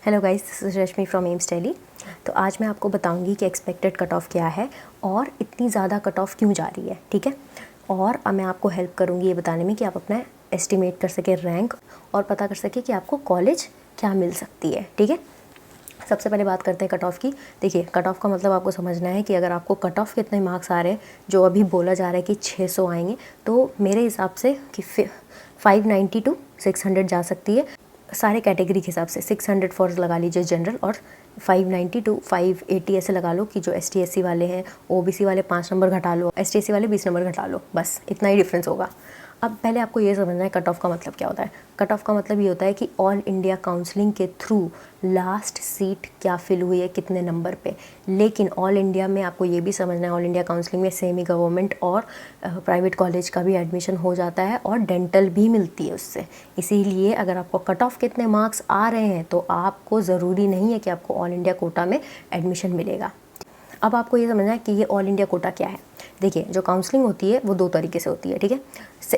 Hello guys, this is Rashmi from AIIMS Delhi. तो आज मैं आपको बताऊंगी कि एक्सपेक्टेड कट ऑफ क्या है और इतनी ज़्यादा कट ऑफ क्यों जा रही है, ठीक है। और अब मैं आपको हेल्प करूंगी ये बताने में कि आप अपना एस्टिमेट कर सके रैंक और पता कर सके कि आपको कॉलेज क्या मिल सकती है, ठीक है। सबसे पहले बात करते हैं कट ऑफ़ की। देखिए, कट ऑफ़ का मतलब आपको समझना है कि अगर आपको कट ऑफ़ कितने मार्क्स आ रहे हैं, जो अभी बोला जा रहा है कि 600 आएंगे, तो मेरे हिसाब से कि 590 टू 600 जा सकती है। सारे कैटेगरी के हिसाब से 600 फॉर लगा लीजिए जनरल, और 590 टू 580 ऐसे लगा लो कि जो ST SC वाले हैं, OBC वाले 5 नंबर घटा लो, ST SC वाले 20 नंबर घटा लो, बस इतना ही डिफरेंस होगा। अब पहले आपको ये समझना है कट ऑफ का मतलब क्या होता है। कट ऑफ का मतलब ये होता है कि ऑल इंडिया काउंसलिंग के थ्रू लास्ट सीट क्या फिल हुई है, कितने नंबर पे। लेकिन ऑल इंडिया में आपको ये भी समझना है, ऑल इंडिया काउंसलिंग में सेमी गवर्नमेंट और प्राइवेट कॉलेज का भी एडमिशन हो जाता है और डेंटल भी मिलती है उससे। इसीलिए अगर आपको कट ऑफ कितने मार्क्स आ रहे हैं तो आपको ज़रूरी नहीं है कि आपको ऑल इंडिया कोटा में एडमिशन मिलेगा। अब आपको ये समझना है कि ये ऑल इंडिया कोटा क्या है। देखिए, जो काउंसलिंग होती है वो दो तरीके से होती है, ठीक है।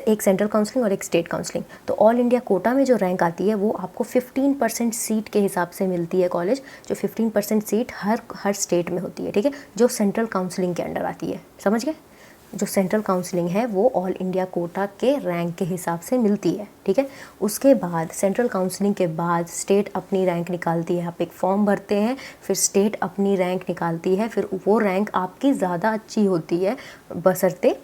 एक सेंट्रल काउंसलिंग और एक स्टेट काउंसलिंग। तो ऑल इंडिया कोटा में जो रैंक आती है वो आपको 15% सीट के हिसाब से मिलती है कॉलेज, जो 15% सीट हर स्टेट में होती है, ठीक है, जो सेंट्रल काउंसलिंग के अंडर आती है। समझ गए? जो सेंट्रल काउंसलिंग है वो ऑल इंडिया कोटा के रैंक के हिसाब से मिलती है, ठीक है। उसके बाद सेंट्रल काउंसलिंग के बाद स्टेट अपनी रैंक निकालती है। आप एक फॉर्म भरते हैं, फिर स्टेट अपनी रैंक निकालती है, फिर वो रैंक आपकी ज़्यादा अच्छी होती है बशर्ते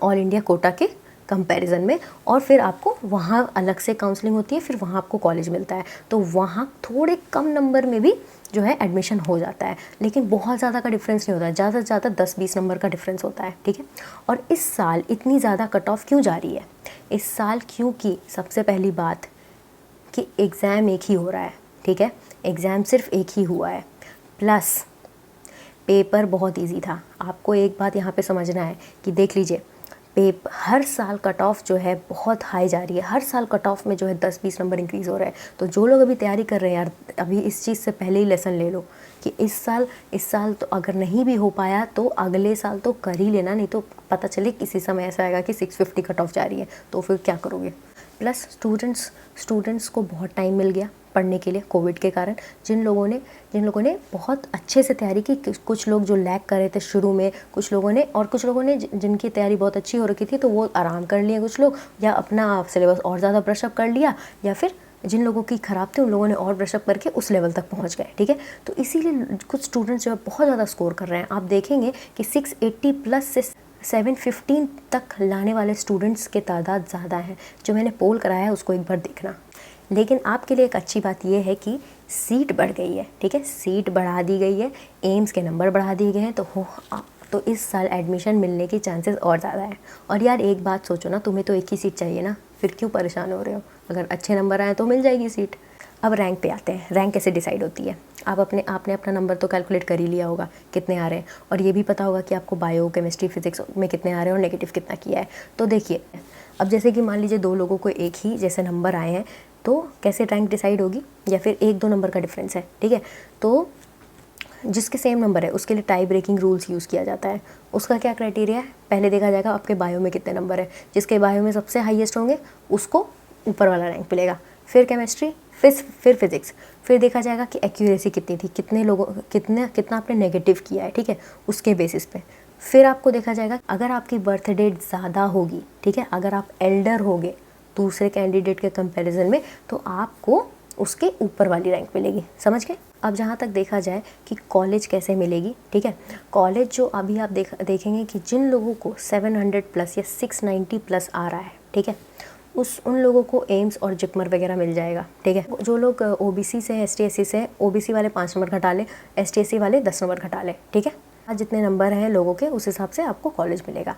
ऑल इंडिया कोटा के कंपैरिजन में, और फिर आपको वहाँ अलग से काउंसलिंग होती है, फिर वहाँ आपको कॉलेज मिलता है। तो वहाँ थोड़े कम नंबर में भी जो है एडमिशन हो जाता है, लेकिन बहुत ज़्यादा का डिफरेंस नहीं होता है, ज़्यादा से ज़्यादा 10-20 नंबर का डिफरेंस होता है, ठीक है। और इस साल इतनी ज़्यादा कट ऑफ क्यों जा रही है इस साल? क्योंकि सबसे पहली बात कि एग्ज़ाम एक ही हो रहा है, ठीक है। एग्ज़ाम सिर्फ एक ही हुआ है, प्लस पेपर बहुत इजी था। आपको एक बात यहाँ पे समझना है कि देख लीजिए, हर साल कट ऑफ जो है बहुत हाई जा रही है। हर साल कट ऑफ में जो है 10-20 नंबर इंक्रीज़ हो रहा है। तो जो लोग अभी तैयारी कर रहे हैं यार, अभी इस चीज़ से पहले ही लेसन ले लो कि इस साल तो अगर नहीं भी हो पाया तो अगले साल तो कर ही लेना, नहीं तो पता चले किसी समय ऐसा आएगा कि 650 कट ऑफ जा रही है, तो फिर क्या करोगे। प्लस स्टूडेंट्स को बहुत टाइम मिल गया पढ़ने के लिए कोविड के कारण। जिन लोगों ने बहुत अच्छे से तैयारी की, कुछ लोग जो लैग कर रहे थे शुरू में, कुछ लोगों ने जिनकी तैयारी बहुत अच्छी हो रखी थी तो वो आराम कर लिए, कुछ लोग या अपना सिलेबस और ज़्यादा ब्रशअप कर लिया, या फिर जिन लोगों की ख़राब थी उन लोगों ने और ब्रशअप करके उस लेवल तक पहुंच गए, ठीक है। तो इसीलिए कुछ स्टूडेंट्स जो है बहुत ज़्यादा स्कोर कर रहे हैं। आप देखेंगे कि 680 प्लस से 715 तक लाने वाले स्टूडेंट्स के तादाद ज़्यादा है। जो मैंने पोल कराया है उसको एक बार देखना। लेकिन आपके लिए एक अच्छी बात यह है कि सीट बढ़ गई है, ठीक है, सीट बढ़ा दी गई है, एम्स के नंबर बढ़ा दिए गए हैं, तो इस साल एडमिशन मिलने की चांसेस और ज़्यादा है। और यार एक बात सोचो ना, तुम्हें तो एक ही सीट चाहिए ना, फिर क्यों परेशान हो रहे हो? अगर अच्छे नंबर आए तो मिल जाएगी सीट। अब रैंक पे आते हैं। रैंक कैसे डिसाइड होती है? आपने अपना नंबर तो कैलकुलेट कर ही लिया होगा कितने आ रहे हैं, और ये भी पता होगा कि आपको बायो, केमिस्ट्री, फिजिक्स में कितने आ रहे हैं और नेगेटिव कितना किया है। तो देखिए, अब जैसे कि मान लीजिए दो लोगों को एक ही जैसे नंबर आए हैं, तो कैसे रैंक डिसाइड होगी? या फिर 1-2 नंबर का डिफरेंस है, ठीक है, तो जिसके सेम नंबर है उसके लिए टाई ब्रेकिंग रूल्स यूज़ किया जाता है। उसका क्या क्राइटेरिया है? पहले देखा जाएगा आपके बायो में कितने नंबर है, जिसके बायो में सबसे हाईएस्ट होंगे उसको ऊपर वाला रैंक मिलेगा। फिर केमिस्ट्री, फिर फिजिक्स, फिर देखा जाएगा कि एक्यूरेसी कितनी थी, कितना आपने नेगेटिव किया है, ठीक है, उसके बेसिस पे। फिर आपको देखा जाएगा अगर आपकी बर्थ डेट ज़्यादा होगी, ठीक है, अगर आप एल्डर होगे दूसरे कैंडिडेट के कंपैरिजन में, तो आपको उसके ऊपर वाली रैंक मिलेगी। समझ गए? अब जहाँ तक देखा जाए कि कॉलेज कैसे मिलेगी, ठीक है, कॉलेज जो अभी आप देखेंगे कि जिन लोगों को 700 प्लस या 690 प्लस आ रहा है, ठीक है, उन लोगों को एम्स और जिपमर वगैरह मिल जाएगा, ठीक है। जो लोग OBC से, ST SC से, OBC वाले 5 नंबर घटा लें, ST SC वाले 10 नंबर घटा लें, ठीक है। आज जितने नंबर हैं लोगों के उस हिसाब से आपको कॉलेज मिलेगा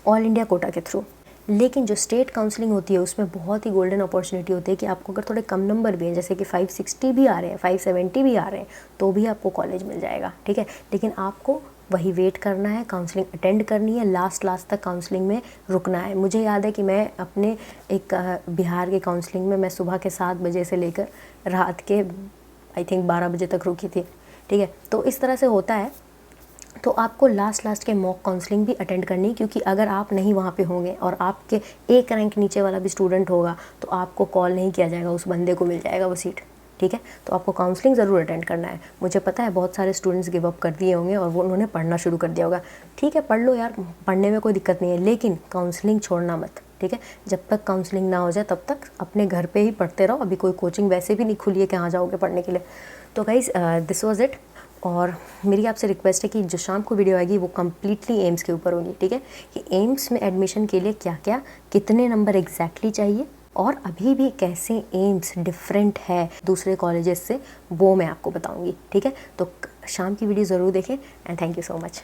ऑल इंडिया कोटा के थ्रू। लेकिन जो स्टेट काउंसलिंग होती है उसमें बहुत ही गोल्डन अपॉर्चुनिटी होती है कि आपको अगर थोड़े कम नंबर भी हैं, जैसे कि 560 भी आ रहे हैं, 570 भी आ रहे हैं, तो भी आपको कॉलेज मिल जाएगा, ठीक है। लेकिन आपको वही वेट करना है, काउंसलिंग अटेंड करनी है, लास्ट तक काउंसलिंग में रुकना है। मुझे याद है कि मैं अपने एक बिहार के काउंसलिंग में मैं सुबह के 7 बजे से लेकर रात के आई थिंक 12 बजे तक रुकी थी, ठीक है। तो इस तरह से होता है। तो आपको लास्ट के मॉक काउंसलिंग भी अटेंड करनी, क्योंकि अगर आप नहीं वहाँ पे होंगे और आपके एक रैंक नीचे वाला भी स्टूडेंट होगा तो आपको कॉल नहीं किया जाएगा, उस बंदे को मिल जाएगा वो सीट। ठीक है। तो आपको काउंसलिंग ज़रूर अटेंड करना है। मुझे पता है बहुत सारे स्टूडेंट्स गिव अप कर दिए होंगे और वो उन्होंने पढ़ना शुरू कर दिया होगा। ठीक है, पढ़ लो यार, पढ़ने में कोई दिक्कत नहीं है, लेकिन काउंसलिंग छोड़ना मत, ठीक है। जब तक काउंसलिंग ना हो जाए तब तक अपने घर पे ही पढ़ते रहो। अभी कोई कोचिंग वैसे भी नहीं खुली है, कहाँ जाओगे पढ़ने के लिए। तो गाइज़ दिस वाज इट। और मेरी आपसे रिक्वेस्ट है कि जो शाम को वीडियो आएगी वो कम्प्लीटली एम्स के ऊपर होगी, ठीक है। कि एम्स में एडमिशन के लिए क्या क्या, कितने नंबर एग्जैक्टली चाहिए और अभी भी कैसे एम्स डिफरेंट है दूसरे कॉलेजेस से, वो मैं आपको बताऊंगी, ठीक है। तो शाम की वीडियो ज़रूर देखें and thank you so much.